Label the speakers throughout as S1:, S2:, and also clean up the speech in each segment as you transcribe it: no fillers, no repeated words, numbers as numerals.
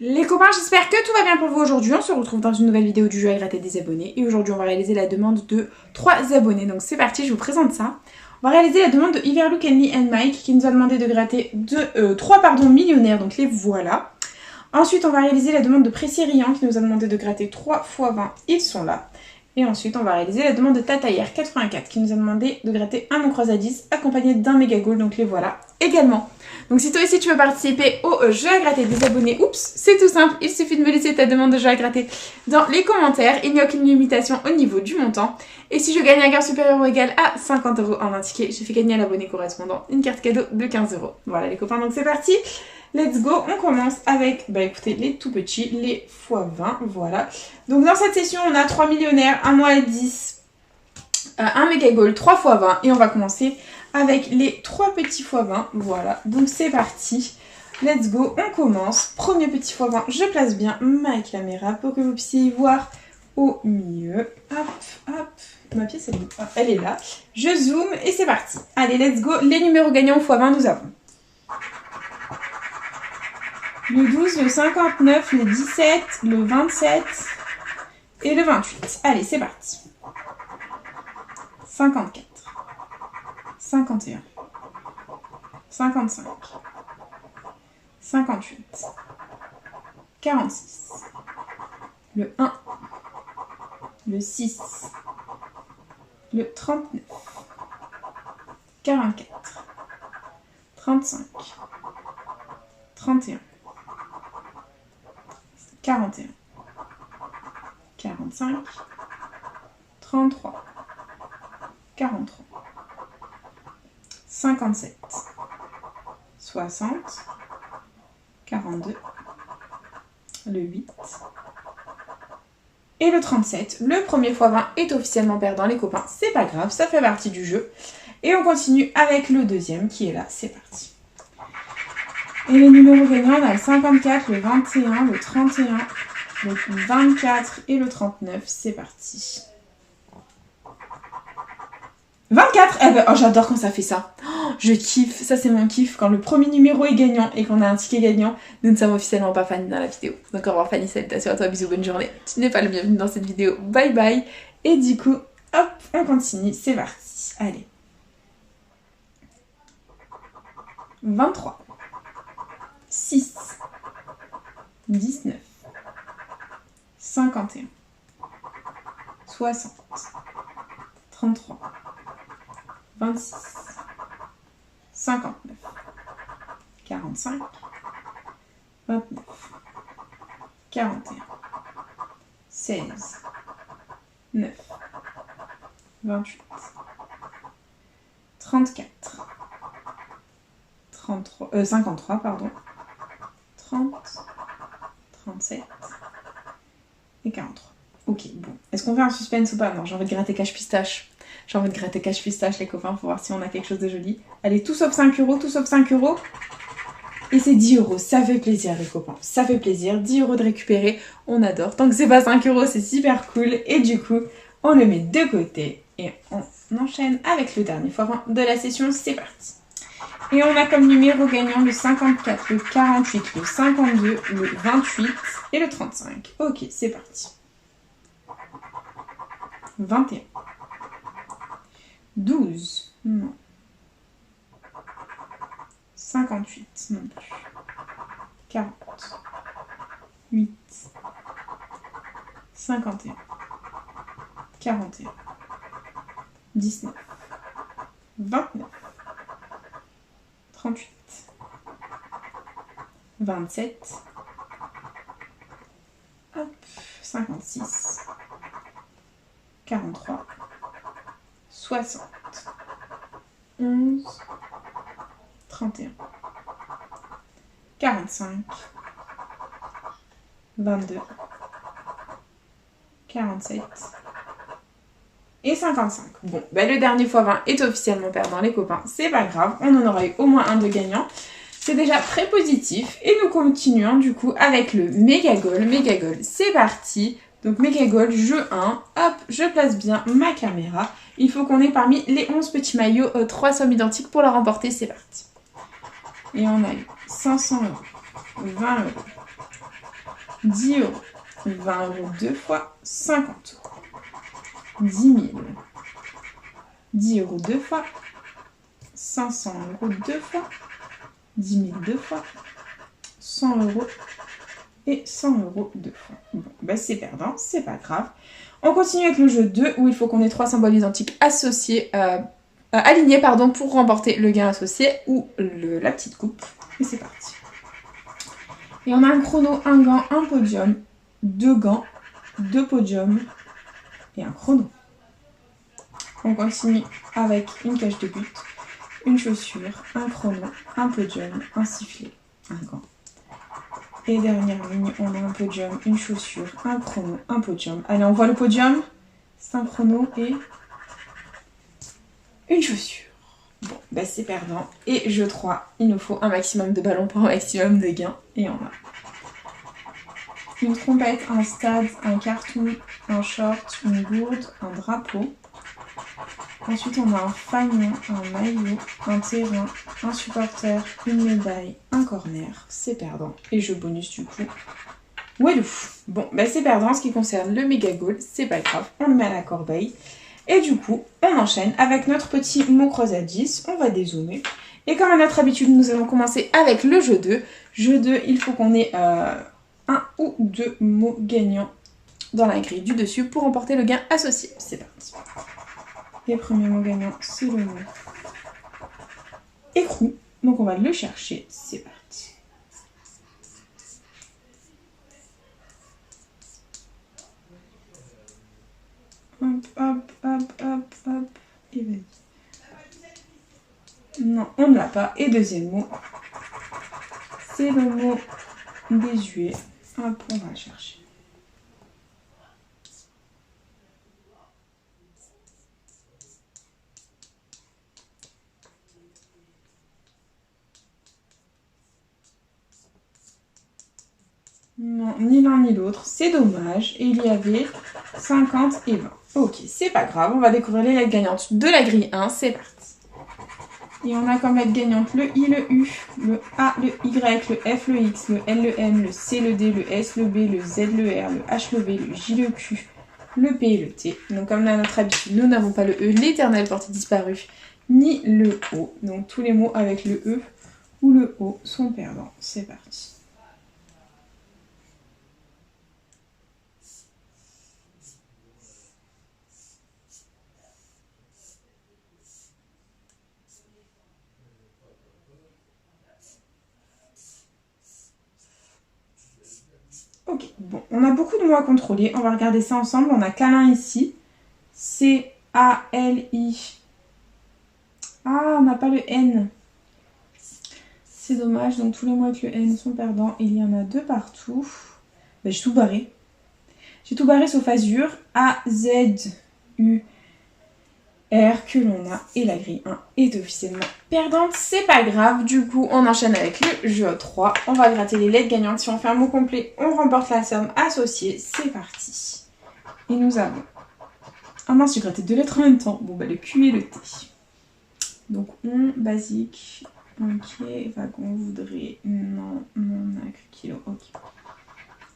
S1: Les copains, j'espère que tout va bien pour vous aujourd'hui. On se retrouve dans une nouvelle vidéo du jeu à gratter des abonnés. Et aujourd'hui, on va réaliser la demande de 3 abonnés. Donc c'est parti, je vous présente ça. On va réaliser la demande de Iverlook, Enly and Mike qui nous a demandé de gratter 3 millionnaires. Donc les voilà. Ensuite, on va réaliser la demande de Précis Riant qui nous a demandé de gratter 3 x 20. Ils sont là. Et ensuite, on va réaliser la demande de Tataillère 84 qui nous a demandé de gratter un mon croise à 10 accompagné d'un méga goal. Donc les voilà également. Donc si toi aussi tu veux participer au jeu à gratter des abonnés, oups, c'est tout simple, il suffit de me laisser ta demande de jeu à gratter dans les commentaires. Il n'y a aucune limitation au niveau du montant. Et si je gagne un gain supérieur ou égal à 50 € en un ticket, je fais gagner à l'abonné correspondant une carte cadeau de 15 €. Voilà les copains, donc c'est parti. Let's go, on commence avec, écoutez, les tout petits, les x20, voilà. Donc dans cette session, on a 3 millionnaires, 1 mois à 10, un méga goal, 3 x 20, et on va commencer avec les 3 petits x20, voilà. Donc c'est parti, let's go, on commence. Premier petit x20, je place bien ma caméra pour que vous puissiez y voir au milieu. Hop, hop, ma pièce elle est là. Je zoome et c'est parti. Allez, let's go, les numéros gagnants x20, nous avons le 12, le 59, le 17, le 27 et le 28. Allez, c'est parti. 54, 51, 55, 58, 46, le 1, le 6, le 39, 44, 35, 31, 41, 45, 33, 43, 57, 60, 42, le 8 et le 37. Le premier x20 est officiellement perdant les copains, c'est pas grave, ça fait partie du jeu. Et on continue avec le deuxième qui est là, c'est parti. Et les numéros gagnants, on a le 54, le 21, le 31, le 24 et le 39. C'est parti. 24 eh ben, oh, j'adore quand ça fait ça. Oh, je kiffe, ça c'est mon kiff. Quand le premier numéro est gagnant et qu'on a un ticket gagnant, nous ne sommes officiellement pas Fanny dans la vidéo. Donc au revoir Fanny, salutations à toi, bisous, bonne journée. Tu n'es pas le bienvenu dans cette vidéo, bye bye. Et du coup, hop, on continue, c'est parti. Allez. 23. 6, 19, 51, 60, 33, 26, 59, 45, 29, 41, 16, 9, 28, 34, 53, pardon. 30, 37 et 43. Ok, bon. Est-ce qu'on fait un suspense ou pas? Non, j'ai envie de gratter cache pistache. J'ai envie de gratter cache pistache, les copains, pour voir si on a quelque chose de joli. Allez, tout sauf 5 €, tout sauf 5 €. Et c'est 10 €. Ça fait plaisir, les copains. Ça fait plaisir. 10 € de récupérer. On adore. Tant que c'est pas 5 €, c'est super cool. Et du coup, on le met de côté. Et on enchaîne avec le dernier x20 de la session. C'est parti. Et on a comme numéro gagnant le 54, le 48, le 52, le 28 et le 35. Ok, c'est parti. 21. 12. Non. 58. Non plus. 40. 8. 51. 41. 19. 29. 38, 27, hop, 56, 43, 60, 11, 31, 45, 22, 47 et 55. Bon, le dernier x20 est officiellement perdant les copains, c'est pas grave, on en aura eu au moins un de gagnant. C'est déjà très positif et nous continuons du coup avec le méga goal. Méga goal, c'est parti. Donc méga goal, jeu 1, hop, je place bien ma caméra. Il faut qu'on ait parmi les 11 petits maillots 3 sommes identiques pour la remporter, c'est parti. Et on a eu 500 €, 20 €, 10 €. 20 € deux fois, 50 €. 10 000. 10 € deux fois. 500 € deux fois. 10 000 deux fois. 100 € et 100 € deux fois. Bon, bah c'est perdant, c'est pas grave. On continue avec le jeu 2 où il faut qu'on ait 3 symboles identiques associés, alignés pardon, pour remporter le gain associé ou la petite coupe. Et c'est parti. Et on a un chrono, un gant, un podium, 2 gants, 2 podiums et un chrono. On continue avec une cage de but, une chaussure, un chrono, un podium, un sifflet, un gant. Et dernière ligne, on a un podium, une chaussure, un chrono, un podium. Allez, on voit le podium, c'est un chrono et une chaussure. Bon, bah c'est perdant. Et jeu 3, il nous faut un maximum de ballons pour un maximum de gains. Et on a une trompette, un stade, un carton, un short, une gourde, un drapeau. Ensuite, on a un fanion, un maillot, un terrain, un supporter, une médaille, un corner. C'est perdant. Et jeu bonus du coup. Walou. Bon, bah c'est perdant en ce qui concerne le méga goal. C'est pas grave, on le met à la corbeille. Et du coup, on enchaîne avec notre petit mot creuse à 10. On va dézoomer. Et comme à notre habitude, nous allons commencer avec le jeu 2. Jeu 2, il faut qu'on ait un ou deux mots gagnants dans la grille du dessus pour remporter le gain associé. C'est parti. Le premier mot gagnant, c'est le mot écrou. Donc on va le chercher. C'est parti. Hop, hop, hop, hop, hop. Et vas-y. Non, on ne l'a pas. Et deuxième mot, c'est le mot désuet. Hop, on va le chercher. Non, ni l'un ni l'autre, c'est dommage. Et il y avait 50 et 20. Ok, c'est pas grave, on va découvrir les lettres gagnantes de la grille 1, c'est parti. Et on a comme lettres gagnantes le I, le U, le A, le Y, le F, le X, le L, le M, le C, le D, le S, le B, le Z, le R, le H, le V, le J, le Q, le P et le T. Donc comme à notre habitude, nous n'avons pas le E, l'éternel porté disparu, ni le O. Donc tous les mots avec le E ou le O sont perdants. C'est parti. Ok, bon, on a beaucoup de mots à contrôler. On va regarder ça ensemble. On a câlin ici. C-A-L-I. Ah, on n'a pas le N. C'est dommage. Donc tous les mots avec le N sont perdants. Il y en a deux partout. Ben, j'ai tout barré. J'ai tout barré sauf Azur. A-Z-U. R que l'on a et la grille 1 est officiellement perdante, c'est pas grave, du coup on enchaîne avec le jeu 3, on va gratter les lettres gagnantes, si on fait un mot complet on remporte la somme associée, c'est parti. Et nous avons, ah mince j'ai gratté deux lettres en même temps, bon bah le Q et le T. Donc on, basique, ok, wagon, voudrait, non, non, nacre, kilo, ok.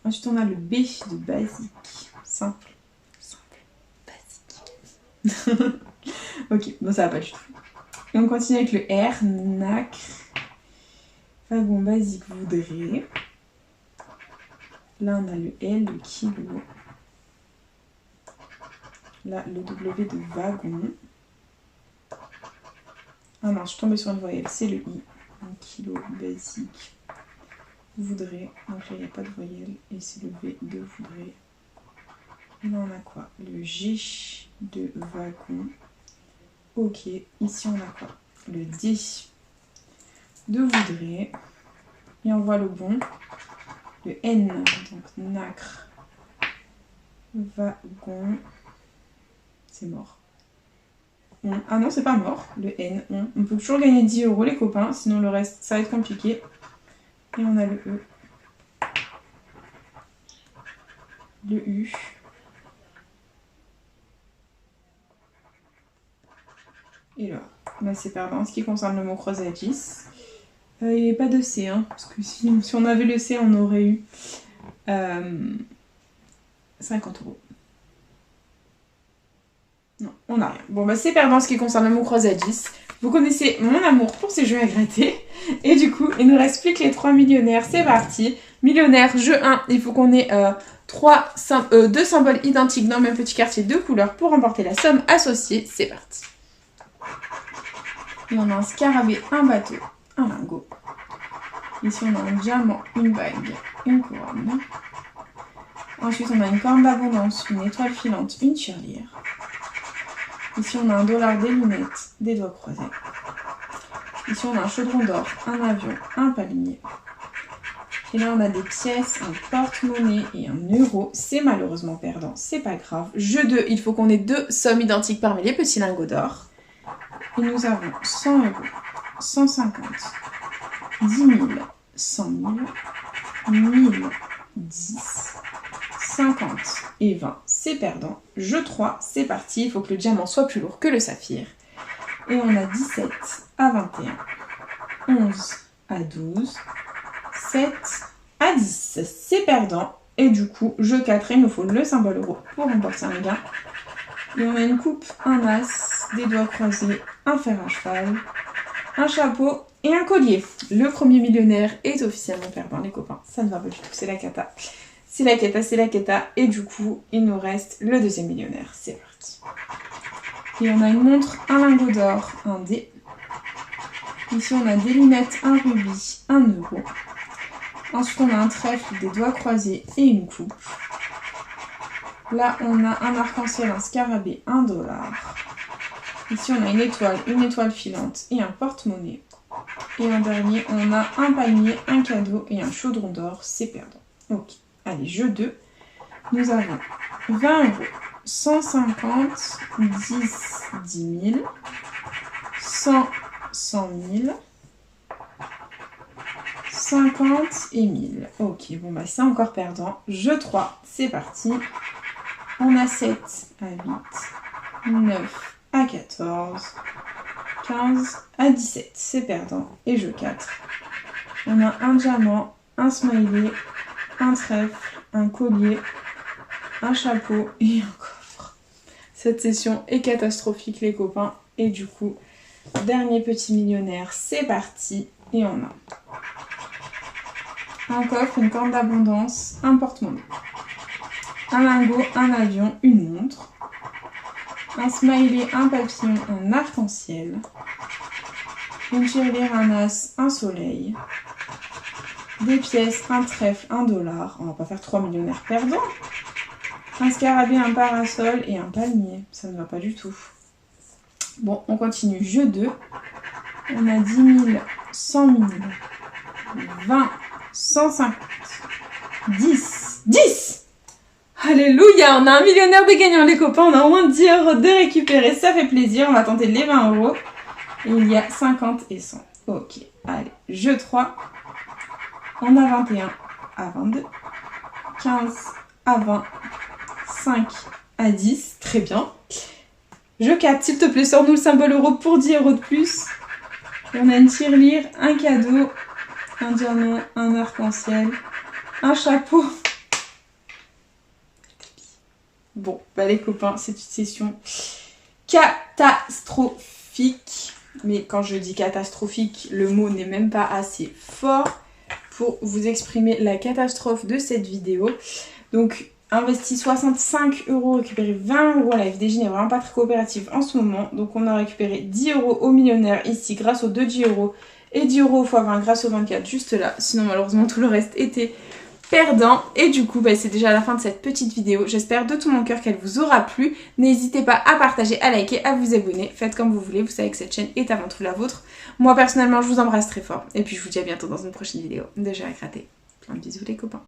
S1: Ensuite on a le B de basique, simple, basique. Ok, bon ça va pas du tout. Et on continue avec le R, nacre, wagon basique, voudrait. Là on a le L, le kilo. Là le W de wagon. Ah non, je suis tombée sur une voyelle, c'est le I. Un kilo basique, voudrait. Donc là il n'y a pas de voyelle et c'est le V de voudrait. Et là on a quoi? Le G de wagon. Ok, ici on a quoi? Le D de voudrait. Et on voit le bon. Le N, donc nacre, wagon. C'est mort. On. Ah non, c'est pas mort. Le N, on peut toujours gagner 10 € les copains, sinon le reste ça va être compliqué. Et on a le E. Le U. Et là, bah c'est perdant. En ce qui concerne le mot croisé à 10, il n'y avait pas de C, hein, parce que si on avait le C, on aurait eu 50 €. Non, on n'a rien. Bon, bah c'est perdant en ce qui concerne le mot croisé à 10. Vous connaissez mon amour pour ces jeux à gratter. Et du coup, il nous reste plus que les 3 millionnaires. C'est parti. Millionnaire, jeu 1. Il faut qu'on ait 2 symboles identiques dans le même petit quartier de couleurs pour remporter la somme associée. C'est parti. Et on a un scarabée, un bateau, un lingot. Ici, on a un diamant, une bague, une couronne. Ensuite, on a une corne d'abondance, une étoile filante, une tirelire. Ici, on a un dollar, des lunettes, des doigts croisés. Ici, on a un chaudron d'or, un avion, un palmier. Et là, on a des pièces, un porte-monnaie et un euro. C'est malheureusement perdant, c'est pas grave. Jeu 2, il faut qu'on ait 2 sommes identiques parmi les petits lingots d'or. Et nous avons 100 €, 150, 10 000, 100 000, 1000, 10, 50 et 20. C'est perdant. Jeu 3, c'est parti. Il faut que le diamant soit plus lourd que le saphir. Et on a 17 à 21, 11 à 12, 7 à 10. C'est perdant. Et du coup, jeu 4, il nous faut le symbole euro pour remporter un gain. Et on a une coupe, un as, des doigts croisés, un fer à cheval, un chapeau et un collier. Le premier millionnaire est officiellement perdant, les copains. Ça ne va pas du tout, c'est la cata. C'est la cata, c'est la cata. Et du coup, il nous reste le deuxième millionnaire. C'est parti. Et on a une montre, un lingot d'or, un dé. Ici, on a des lunettes, un rubis, 1 €. Ensuite, on a un trèfle, des doigts croisés et une coupe. Là, on a un arc-en-ciel, un scarabée, 1 $. Ici, on a une étoile filante et un porte-monnaie. Et en dernier, on a un palmier, un cadeau et un chaudron d'or. C'est perdant. Ok. Allez, jeu 2. Nous avons 20 €, 150, 10 000, 100 000, 50 et 1000. Ok, bon bah c'est encore perdant. Jeu 3, c'est parti. On a 7 à 8, 9 à 14, 15 à 17. C'est perdant. Et jeu 4. On a un diamant, un smiley, un trèfle, un collier, un chapeau et un coffre. Cette session est catastrophique, les copains. Et du coup, dernier petit millionnaire, c'est parti. Et on a un coffre, une corne d'abondance, un porte-monnaie, un lingot, un avion, une montre, un smiley, un papillon, un arc-en-ciel, une tirelire, un as, un soleil, des pièces, un trèfle, 1 $. On va pas faire 3 millionnaires perdants. Un scarabée, un parasol et un palmier. Ça ne va pas du tout. Bon, on continue. Jeu 2. On a 10 000, 100 000, 20, 150, 10. 10 Alléluia, on a un millionnaire de gagnant, les copains. On a au moins 10 € de récupérer. Ça fait plaisir. On va tenter les 20 €. Et il y a 50 et 100. Ok, allez. Jeu 3. On a 21 à 22, 15 à 20, 5 à 10. Très bien. Jeu 4, s'il te plaît, sors-nous le symbole euro pour 10 € de plus. Et on a une tirelire, un cadeau, un diamant, un arc-en-ciel, un chapeau. Bon, bah les copains, c'est une session catastrophique. Mais quand je dis catastrophique, le mot n'est même pas assez fort pour vous exprimer la catastrophe de cette vidéo. Donc, investi 65 €, récupéré 20 € à la FDJ n'est vraiment pas très coopérative en ce moment. Donc, on a récupéré 10 € au millionnaire ici grâce aux 2 10 € et 10 € au x20 grâce aux 24 juste là. Sinon, malheureusement, tout le reste était perdant. Et du coup, bah, c'est déjà la fin de cette petite vidéo. J'espère de tout mon cœur qu'elle vous aura plu. N'hésitez pas à partager, à liker, à vous abonner. Faites comme vous voulez. Vous savez que cette chaîne est avant tout la vôtre. Moi, personnellement, je vous embrasse très fort. Et puis, je vous dis à bientôt dans une prochaine vidéo de Jeux à gratter. Plein de bisous les copains.